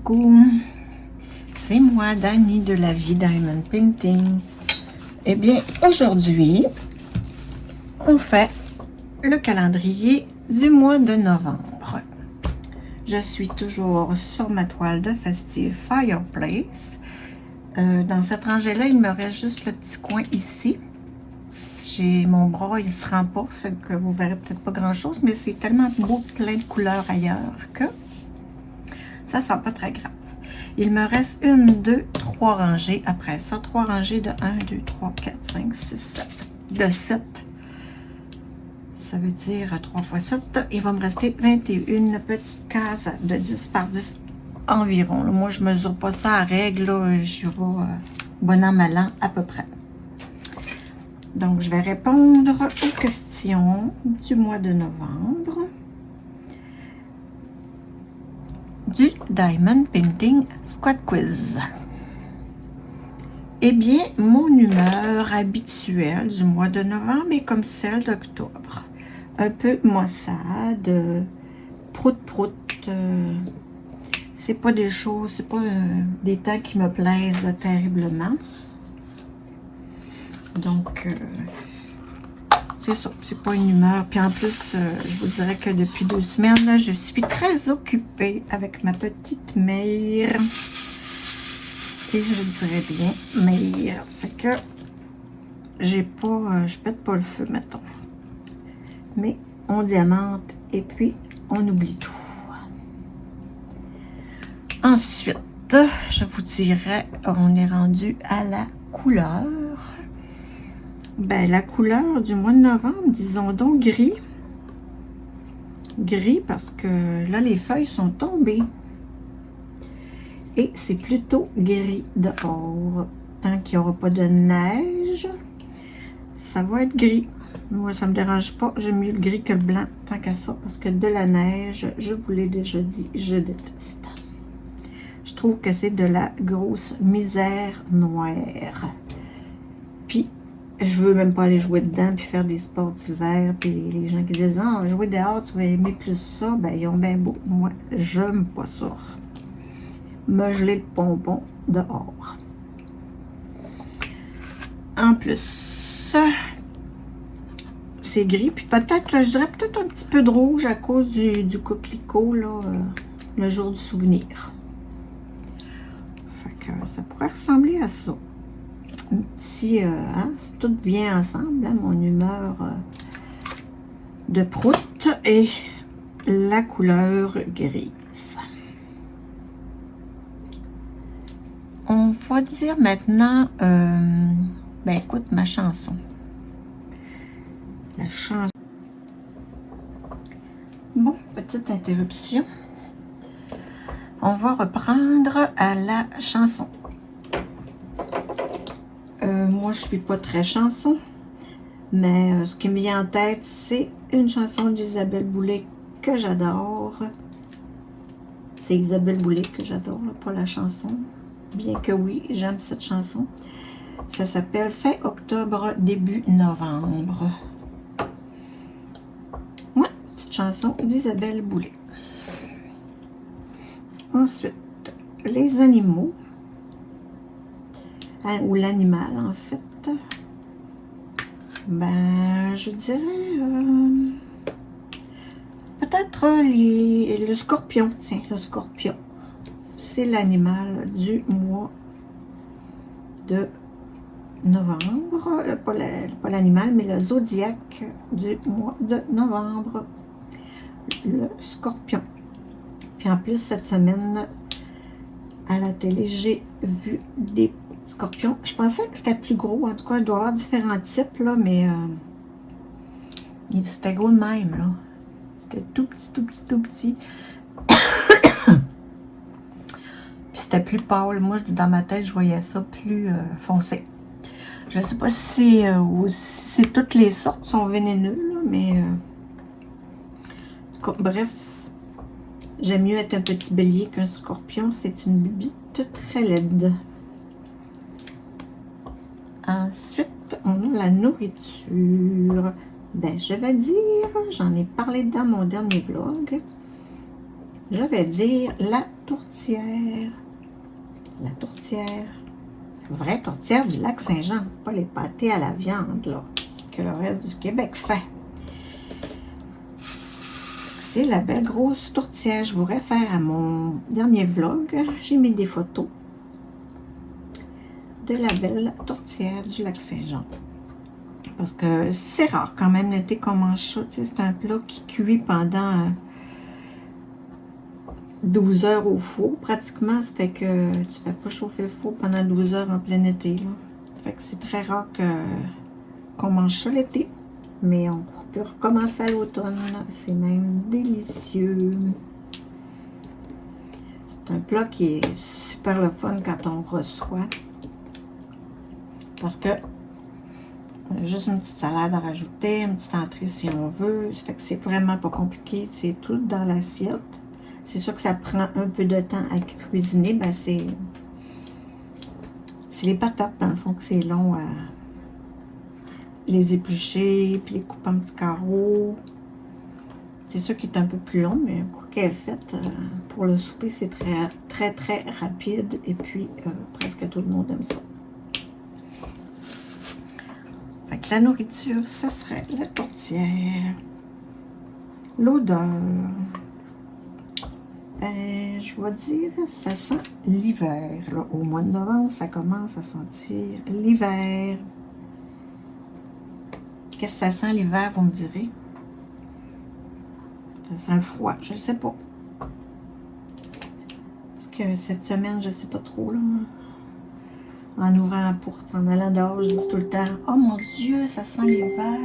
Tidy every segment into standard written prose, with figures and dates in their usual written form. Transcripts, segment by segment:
coucou, c'est moi Dani de la vie Diamond Painting. Eh bien aujourd'hui on fait le calendrier du mois de novembre. Je suis toujours sur ma toile de Festive Fireplace. Dans cette rangée là il me reste juste le petit coin ici. Mon bras il se rend pas, c'est que vous verrez peut-être pas grand chose, mais c'est tellement beau, plein de couleurs ailleurs que ça sera pas très grave. Il me reste 1, 2, 3 rangées. Après ça, 3 rangées de 1, 2, 3, 4, 5, 6, 7. De 7. Ça veut dire 3 fois 7. Il va me rester 21 petites cases de 10 par 10 environ. Là, moi, je mesure pas ça à règle. Là, je vais bon an, mal an, à peu près. Donc, je vais répondre aux questions du mois de novembre du Diamond Painting Squad Quiz. Eh bien, mon humeur habituelle du mois de novembre est comme celle d'octobre. Un peu maussade, prout-prout. C'est pas des choses, c'est pas des temps qui me plaisent terriblement. Donc, c'est ça, c'est pas une humeur. Puis en plus, je vous dirais que depuis 2 semaines, là, je suis très occupée avec ma petite mère. Et je dirais bien mère. Fait que j'ai pas, je pète pas le feu, mettons. Mais on diamante et puis on oublie tout. Ensuite, je vous dirais, on est rendu à la couleur. Ben, la couleur du mois de novembre, disons donc gris. Gris parce que là, les feuilles sont tombées. Et c'est plutôt gris dehors. Tant qu'il n'y aura pas de neige, ça va être gris. Moi, ça ne me dérange pas. J'aime mieux le gris que le blanc, tant qu'à ça. Parce que de la neige, je vous l'ai déjà dit, je déteste. Je trouve que c'est de la grosse misère noire. Puis, je veux même pas aller jouer dedans puis faire des sports d'hiver. Puis les gens qui disent, ah, jouer dehors, tu vas aimer plus ça. Ben, ils ont bien beau. Moi, j'aime pas ça. Me geler le pompon dehors. En plus, c'est gris. Puis peut-être, je dirais peut-être un petit peu de rouge à cause du coquelicot, là, le jour du souvenir. Fait que ça pourrait ressembler à ça. Un petit, hein, tout vient ensemble, hein, mon humeur de prout et la couleur grise. On va dire maintenant, ben écoute ma chanson. La chanson. Bon, petite interruption. On va reprendre à la chanson. Moi, je suis pas très chanson, mais ce qui me vient en tête, c'est une chanson d'Isabelle Boulay que j'adore. C'est Isabelle Boulay que j'adore, pas la chanson. Bien que oui, j'aime cette chanson. Ça s'appelle Fin octobre, début novembre. Ouais, petite chanson d'Isabelle Boulay. Ensuite, les animaux. Ou l'animal, en fait. Ben, je dirais... peut-être le scorpion. Tiens, le scorpion. C'est l'animal du mois de novembre. Pas l'animal, mais le zodiaque du mois de novembre. Le scorpion. Puis en plus, cette semaine, à la télé, j'ai vu des scorpions. Je pensais que c'était plus gros. En tout cas, il doit y avoir différents types, là, mais c'était gros de même, là. C'était tout petit, tout petit, tout petit. Puis c'était plus pâle. Moi, dans ma tête, je voyais ça plus foncé. Je sais pas si c'est toutes les sortes sont vénéneux, là, mais bref, j'aime mieux être un petit bélier qu'un scorpion. C'est une bibite très laide. Ensuite, on a la nourriture. Ben, je vais dire, j'en ai parlé dans mon dernier vlog, je vais dire la tourtière. La tourtière. La vraie tourtière du lac Saint-Jean. Pas les pâtés à la viande, là, que le reste du Québec fait. C'est la belle grosse tourtière. Je vous réfère à mon dernier vlog. J'ai mis des photos de la belle tourtière du lac Saint-Jean. Parce que c'est rare quand même l'été qu'on mange ça. C'est un plat qui cuit pendant 12 heures au four pratiquement. Ça fait que tu ne fais pas chauffer le four pendant 12 heures en plein été. Là. Ça fait que c'est très rare qu'on mange ça l'été. Mais on peut recommencer à l'automne. C'est même délicieux. C'est un plat qui est super le fun quand on reçoit. Parce que on a juste une petite salade à rajouter, une petite entrée si on veut. Ça fait que c'est vraiment pas compliqué. C'est tout dans l'assiette. C'est sûr que ça prend un peu de temps à cuisiner. Ben c'est les patates, dans le fond, que c'est long à les éplucher, puis les couper en petits carreaux. C'est sûr qu'il est un peu plus long, mais quoi qu'elle est faite, pour le souper, c'est très, très, très rapide. Et puis, presque tout le monde aime ça. Fait que la nourriture, ça serait la tourtière. L'odeur. Ben, je vais dire, ça sent l'hiver. Au mois de novembre, ça commence à sentir l'hiver. Qu'est-ce que ça sent l'hiver, vous me direz? Ça sent le froid, je ne sais pas. Parce que cette semaine, je ne sais pas trop, là. En ouvrant la porte, en allant dehors, je dis tout le temps, oh mon Dieu, ça sent l'hiver.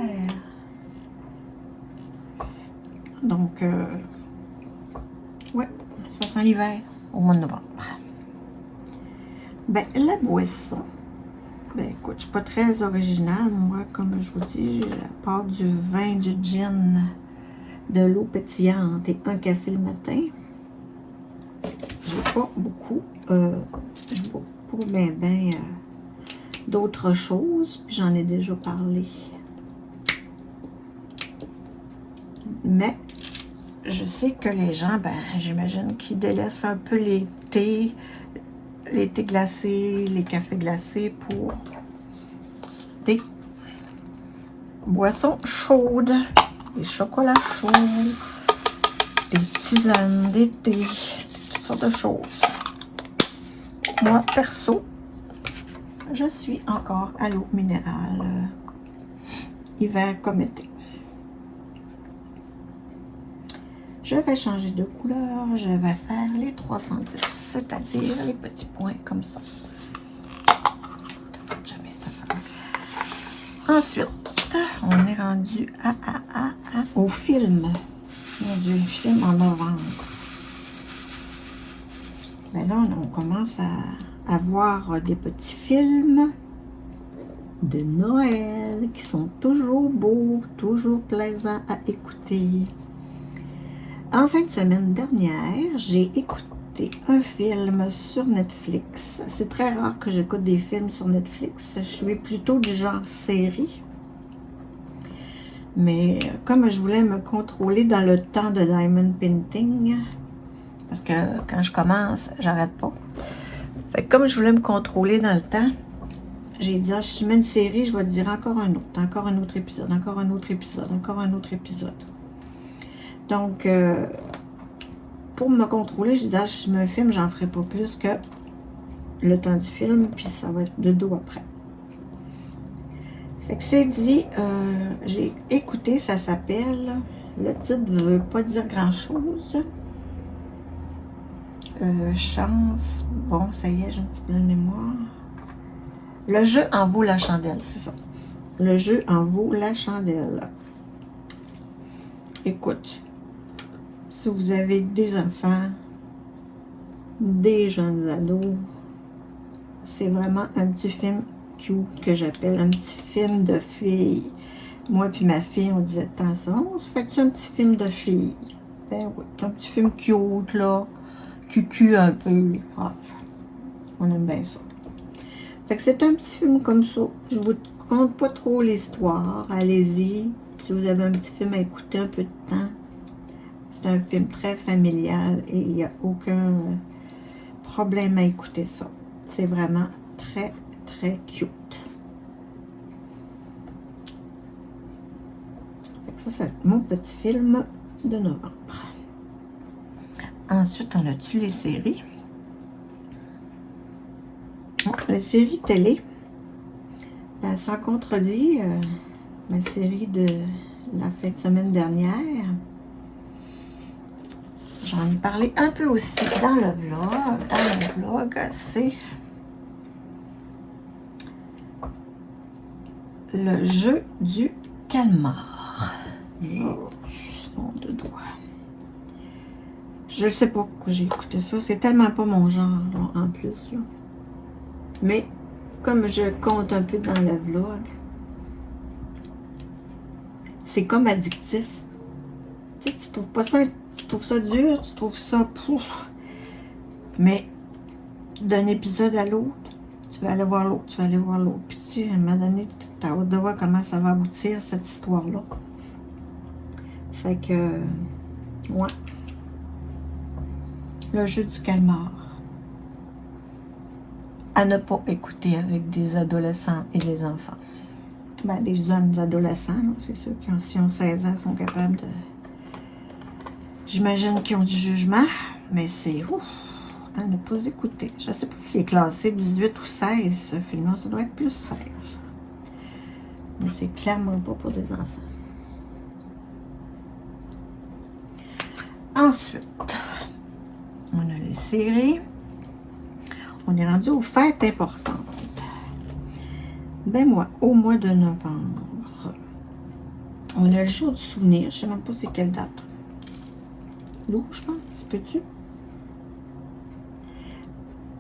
Donc, ouais, ça sent l'hiver au mois de novembre. Ben, la boisson. Ben, écoute, je ne suis pas très originale, moi, comme je vous dis, à part du vin, du gin, de l'eau pétillante et un café le matin. J'ai pas beaucoup, je bois pas bien d'autres choses, puis j'en ai déjà parlé. Mais je sais que les gens, ben, j'imagine qu'ils délaissent un peu les thés glacés, les cafés glacés pour des boissons chaudes, des chocolats chauds, des tisanes, des thés, toutes sortes de choses. Moi, perso, je suis encore à l'eau minérale, hiver comme été. Je vais changer de couleur, je vais faire les 310, c'est-à-dire les petits points comme ça. Jamais ça va. Ensuite, on est rendu au film. Mon Dieu, le film en novembre. Ben là, on commence à voir des petits films de Noël qui sont toujours beaux, toujours plaisants à écouter. En fin de semaine dernière, j'ai écouté un film sur Netflix. C'est très rare que j'écoute des films sur Netflix. Je suis plutôt du genre série. Mais comme je voulais me contrôler dans le temps de Diamond Painting, parce que quand je commence, j'arrête pas. Fait que comme je voulais me contrôler dans le temps, j'ai dit, si je mets une série, je vais te dire encore un autre épisode, encore un autre épisode, encore un autre épisode. Donc, pour me contrôler, je dis, si je me filme, j'en ferai pas plus que le temps du film, puis ça va être de dos après. Fait que j'ai dit, j'ai écouté, ça s'appelle, le titre ne veut pas dire grand-chose. Chance, bon, ça y est, j'ai un petit peu de mémoire. Le jeu en vaut la chandelle, c'est ça. Le jeu en vaut la chandelle. Écoute, si vous avez des enfants, des jeunes ados, c'est vraiment un petit film cute que j'appelle un petit film de filles. Moi puis ma fille, on disait de temps en temps, on se fait un petit film de filles. Ben oui, un petit film cute, là, cucu un peu. Ah, on aime bien ça. Fait que c'est un petit film comme ça. Je vous conte pas trop l'histoire. Allez-y. Si vous avez un petit film à écouter un peu de temps. C'est un film très familial et il n'y a aucun problème à écouter ça. C'est vraiment très, très cute. Ça, c'est mon petit film de novembre. Ensuite, on a-tu les séries? Oh, les séries télé. Ben, sans contredit, ma série de la fin de semaine dernière. J'en ai parlé un peu aussi dans le vlog. C'est le jeu du calmar. Mon de doigt. Je sais pas pourquoi j'ai écouté ça. C'est tellement pas mon genre, là, en plus. Là. Mais comme je compte un peu dans le vlog, c'est comme addictif. Tu sais, tu trouves pas ça, tu trouves ça dur, tu trouves ça pouf. Mais d'un épisode à l'autre, tu vas aller voir l'autre, tu vas aller voir l'autre. Puis tu sais, à un moment donné, tu as hâte de voir comment ça va aboutir, cette histoire-là. Fait que, ouais. Le jeu du calmar. À ne pas écouter avec des adolescents et des enfants. Ben, les jeunes adolescents, c'est ceux qui ont, si ont 16 ans, sont capables de... J'imagine qu'ils ont du jugement, mais c'est ouf, à ne pas écouter. Je ne sais pas s'il est classé 18 ou 16, ce film-là. Ça doit être plus 16. Mais c'est clairement pas pour des enfants. Ensuite, on a les séries. On est rendu aux fêtes importantes. Ben moi, au mois de novembre, on a le jour du souvenir. Je ne sais même pas c'est quelle date. L'eau, je pense. Peux-tu?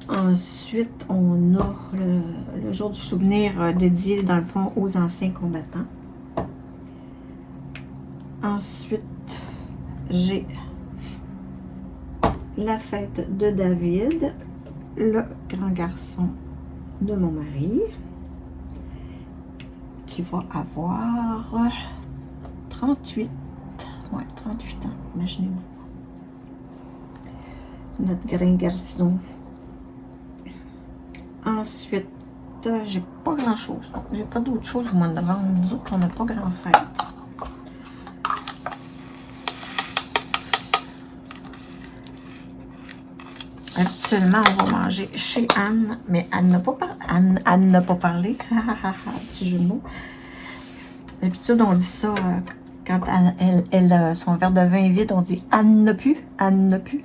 Ensuite, on a le jour du souvenir dédié, dans le fond, aux anciens combattants. Ensuite, j'ai la fête de David, le grand garçon de mon mari, qui va avoir 38 ans, imaginez-vous. Notre grand garçon. Ensuite, j'ai pas grand-chose. J'ai pas d'autre chose au mois de novembre. Nous autres, on n'a pas grand-fête. Habituellement, on va manger chez Anne, mais Anne n'a pas, Anne n'a pas parlé. Petit jeu de mots. D'habitude, on dit ça quand elle son verre de vin est vide, on dit Anne n'a plus, Anne n'a plus.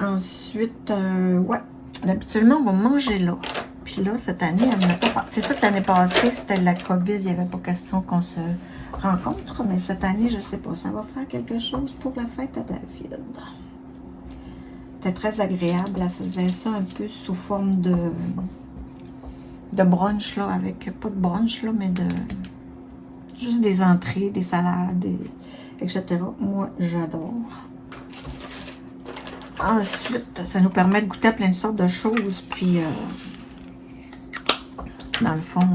Ensuite, ouais, habituellement, on va manger là. Puis là, cette année, elle n'a pas... C'est sûr que l'année passée, c'était la COVID, il n'y avait pas question qu'on se rencontre, mais cette année, je ne sais pas, ça va faire quelque chose pour la fête à David. C'était très agréable, elle faisait ça un peu sous forme de brunch, là, avec, pas de brunch, là, mais de... Juste des entrées, des salades, etc. Moi, j'adore. Ensuite, ça nous permet de goûter à plein de sortes de choses. Puis, dans le fond,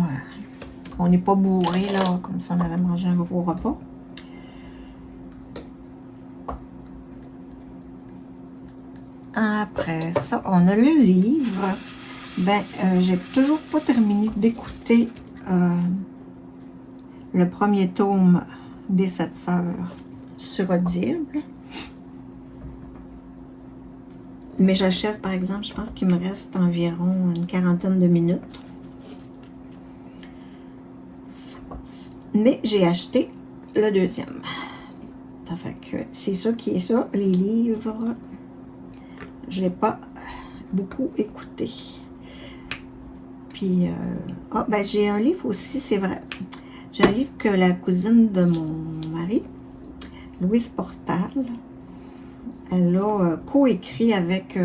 on n'est pas bourré, là, comme si on avait mangé un gros repas. Après ça, on a le livre. Ben, j'ai toujours pas terminé d'écouter le premier tome des 7 sœurs sur Audible. Mais j'achète, par exemple, je pense qu'il me reste environ une quarantaine de minutes. Mais j'ai acheté le deuxième. Ça fait que c'est ça qui est ça. Les livres, j'ai pas beaucoup écouté. Puis, ben j'ai un livre aussi, c'est vrai. J'ai un livre que la cousine de mon mari, Louise Portal, elle a coécrit avec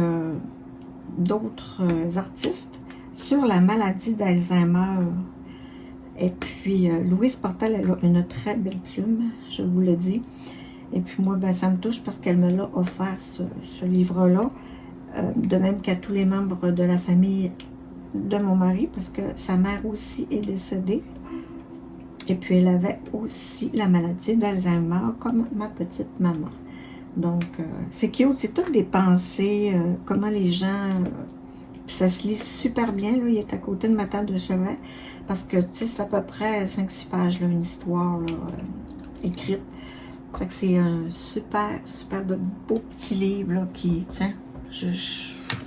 d'autres artistes sur la maladie d'Alzheimer. Et puis, Louise Portal, elle a une très belle plume, je vous le dis. Et puis moi, ben, ça me touche parce qu'elle me l'a offert, ce livre-là. De même qu'à tous les membres de la famille de mon mari, parce que sa mère aussi est décédée. Et puis, elle avait aussi la maladie d'Alzheimer, comme ma petite maman. Donc, c'est cute, c'est toutes des pensées, comment les gens... ça se lit super bien, là, il est à côté de ma table de chevet, parce que, tu sais, c'est à peu près 5-6 pages, là, une histoire, là, écrite. Fait que c'est un super, super de beau petit livre, là, qui, tiens, je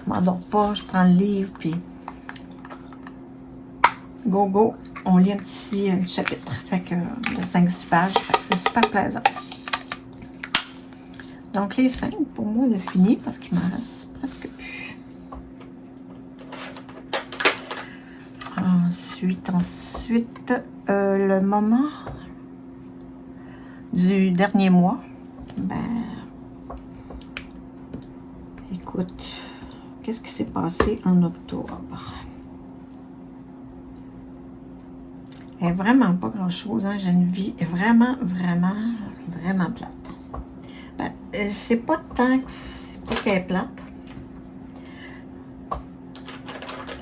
m'endors pas, je prends le livre, puis go, go, on lit un petit chapitre, fait que de 5-6 pages, fait que c'est super plaisant. Donc, les 5, pour moi, on a fini, parce qu'il m'en reste presque plus. Ensuite, le moment du dernier mois, ben, écoute, qu'est-ce qui s'est passé en octobre? Il n'y a vraiment pas grand-chose, hein? J'ai une vie vraiment, vraiment, vraiment plate. Ben, c'est pas tant que c'est pas qu'elle est plate,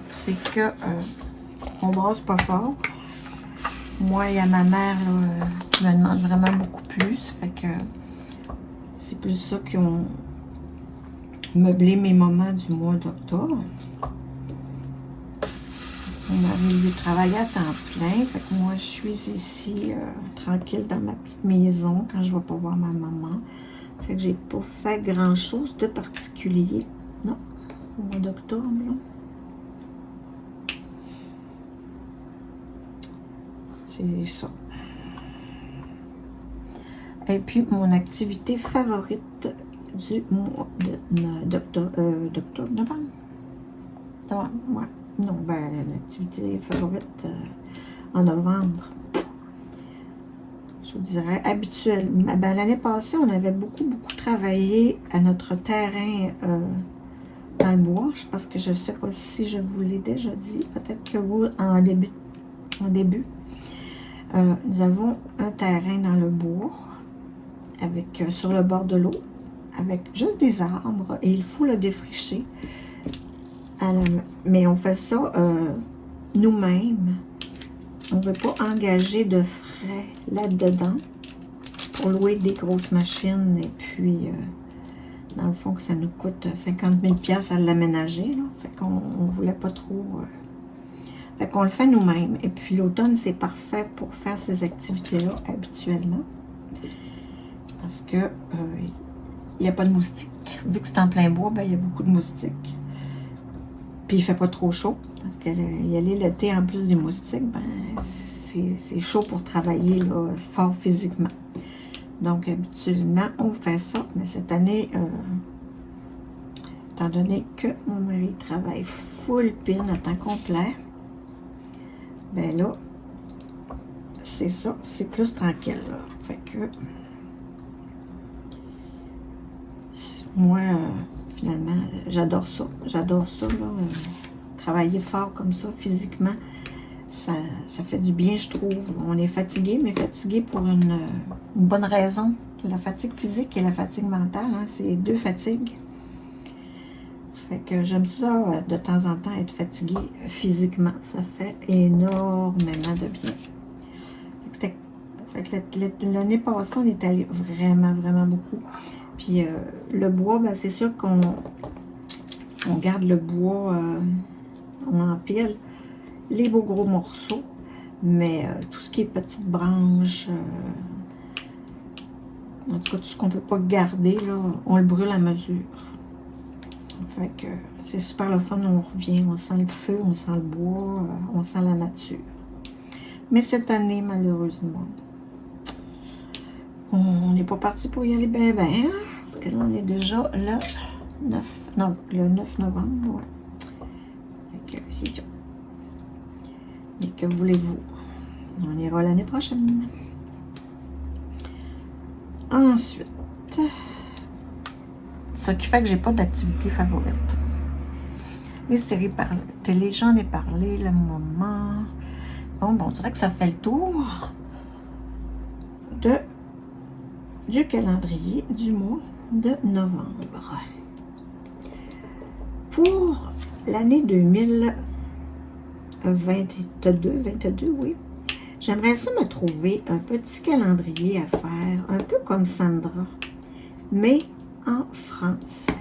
c'est que on brasse pas fort. Moi, il y a ma mère là, qui me demande vraiment beaucoup plus. Fait que c'est plus ça qui ont meublé mes moments du mois d'octobre. On m'a lui travailler à temps plein. Fait que moi, je suis ici tranquille dans ma petite maison quand je ne vais pas voir ma maman. Fait que j'ai pas fait grand-chose de particulier. Non, au mois d'octobre, là. C'est ça. Et puis, mon activité favorite du mois d'octobre, novembre. Ouais. Non, ben, l'activité favorite en novembre. Je vous dirais, habituellement. Ben, l'année passée, on avait beaucoup travaillé à notre terrain dans le bois. Parce que je ne sais pas si je vous l'ai déjà dit. Peut-être que vous, en début. Nous avons un terrain dans le bois, avec sur le bord de l'eau, avec juste des arbres, et il faut le défricher. Mais on fait ça nous-mêmes. On ne veut pas engager de frais là-dedans pour louer des grosses machines, et puis dans le fond que ça nous coûte 50 000 $ à l'aménager. Fait qu'on ne voulait pas trop... Fait qu'on le fait nous-mêmes. Et puis l'automne, c'est parfait pour faire ces activités-là habituellement. Parce que il n'y a pas de moustiques. Vu que c'est en plein bois, ben, il y a beaucoup de moustiques. Puis il ne fait pas trop chaud. Parce qu'il y a l'été en plus des moustiques, ben, c'est chaud pour travailler là, fort physiquement. Donc habituellement, on fait ça. Mais cette année, étant donné que mon mari travaille full pin à temps complet, ben là, c'est ça, c'est plus tranquille, là. Fait que, moi, finalement, j'adore ça. J'adore ça, là. Travailler fort comme ça, physiquement, ça fait du bien, je trouve. On est fatigué, mais fatigué pour une bonne raison. La fatigue physique et la fatigue mentale, hein, c'est deux fatigues. Fait que j'aime ça de temps en temps être fatiguée physiquement. Ça fait énormément de bien. L'année passée, on est allé vraiment, vraiment beaucoup. Puis le bois, ben, c'est sûr qu'on garde le bois, on empile les beaux gros morceaux. Mais tout ce qui est petites branches, en tout cas tout ce qu'on ne peut pas garder, là, on le brûle à mesure. Fait que c'est super le fun, on revient, on sent le feu, on sent le bois, on sent la nature. Mais cette année, malheureusement, on n'est pas parti pour y aller bien, hein, parce que là, on est déjà le 9 novembre, ouais. Fait que c'est ça. Et que voulez-vous? On ira l'année prochaine. Ensuite, ce qui fait que j'ai pas d'activité favorite. Les séries par télé, j'en ai parlé, le moment. Bon, on dirait que ça fait le tour du calendrier du mois de novembre. Pour l'année 2022, oui, j'aimerais ça me trouver un petit calendrier à faire, un peu comme Sandra, mais en français.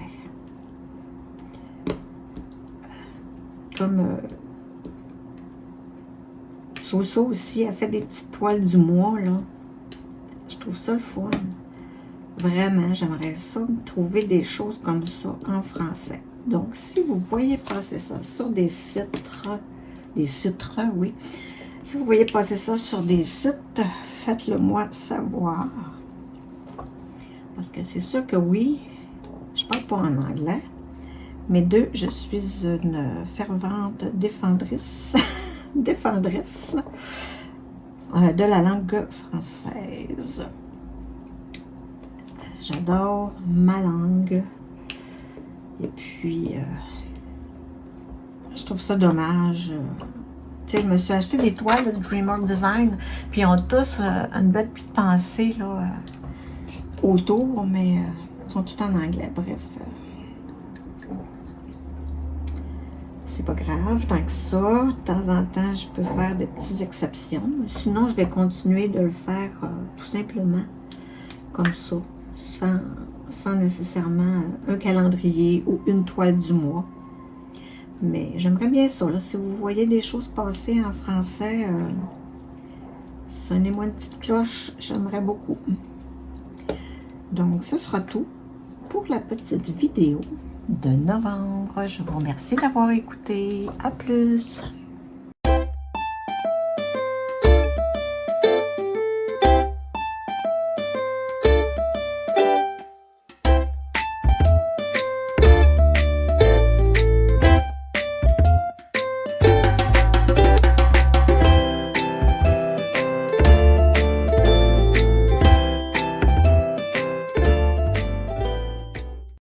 Comme Soso aussi, elle fait des petites toiles du mois, là. Je trouve ça le fun. Vraiment, j'aimerais ça trouver des choses comme ça en français. Donc, si vous voyez passer ça sur des sites, oui. Si vous voyez passer ça sur des sites, faites-le moi savoir. Parce que c'est sûr que oui, je parle pas en anglais, mais deux, je suis une fervente défendrice de la langue française. J'adore ma langue. Et puis, je trouve ça dommage. Tu sais, je me suis acheté des toiles de DreamWorks Design, puis ils ont tous une belle petite pensée là, autour, mais ils sont tout en anglais. Bref, c'est pas grave tant que ça. De temps en temps, je peux faire des petites exceptions. Sinon, je vais continuer de le faire tout simplement comme ça, sans nécessairement un calendrier ou une toile du mois. Mais j'aimerais bien ça. Là. Si vous voyez des choses passer en français, sonnez-moi une petite cloche. J'aimerais beaucoup. Donc, ce sera tout pour la petite vidéo de novembre. Je vous remercie d'avoir écouté. À plus!